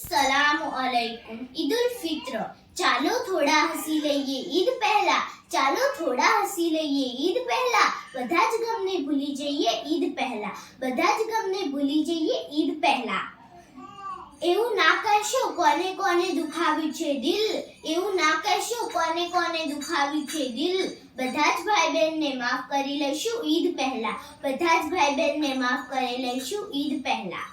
સલામુ અલૈકુમ. ઈદ ઉલ ફિત્ર. ચાલો થોડા હસી લઈએ ઈદ પહેલા, ચાલો થોડા હસી લઈએ ઈદ પહેલા, બધા જ ગમને ભૂલી જઈએ ઈદ પહેલા, બધા જ ગમને ભૂલી જઈએ ઈદ પહેલા. એવું ના કહેશો કોને કોને દુખાવ્યું છે દિલ, એવું ના કહેશો કોને કોને દુખાવ્યું છે દિલ, બધા જ ભાઈ બહેનને માફ કરી લઈશું ઈદ પહેલા, બધા જ ભાઈ બહેનને માફ કરી લઈશું ઈદ પહેલા.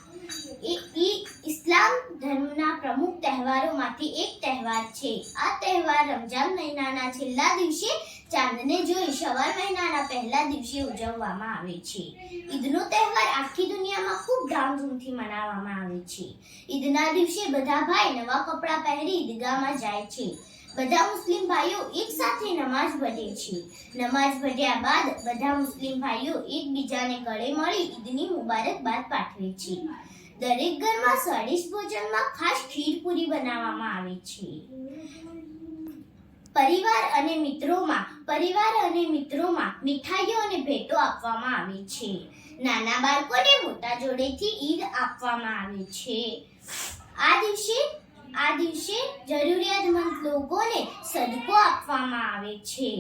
ઇસ્લામ ધર્મના પ્રમુખ તહેવારોમાંથી એક તહેવાર છે. આ તહેવાર રમજાન મહિનાના છેલ્લા દિવસે ચાંદને જોઈ સવાર મહિનાના પહેલા દિવસે ઉજવવામાં આવે છે. ઈદનો તહેવાર આખી દુનિયામાં ખૂબ ધામધૂમથી મનાવવામાં આવે છે. ઈદના દિવસે બધા ભાઈ નવા કપડાં પહેરી ઈદગાહમાં જાય છે. બધા મુસ્લિમ ભાઈઓ એક સાથે નમાઝ પઢે છે. નમાઝ પઢ્યા બાદ બધા મુસ્લિમ ભાઈઓ એકબીજાને ગળે મળી ઈદની મુબારકબાદ પાઠવે છે. દરેક ઘરમાં સ્વાદિષ્ટ ભોજનમાં ખાસ ખીર પૂરી બનાવવામાં આવે છે. પરિવાર અને મિત્રોમાં મીઠાઈઓ અને ભેટો આપવામાં આવે છે. નાના બાળકોને મોટા જોડેથી ઈદ આપવામાં આવે છે. આ દિવસે જરૂરિયાતમંદ લોકોને સદકો આપવામાં આવે છે.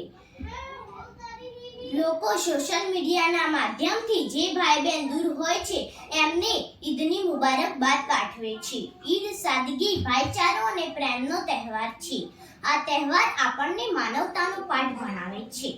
લોકો સોશિયલ મીડિયાના માધ્યમથી જે ભાઈ બહેન દૂર હોય છે એમને ઈદની મુબારકબાદ પાઠવે છે. ઈદ સાદગી, ભાઈચારો અને પ્રેમનો તહેવાર છે. આ તહેવાર આપણને માનવતાનો પાઠ ભણાવે છે.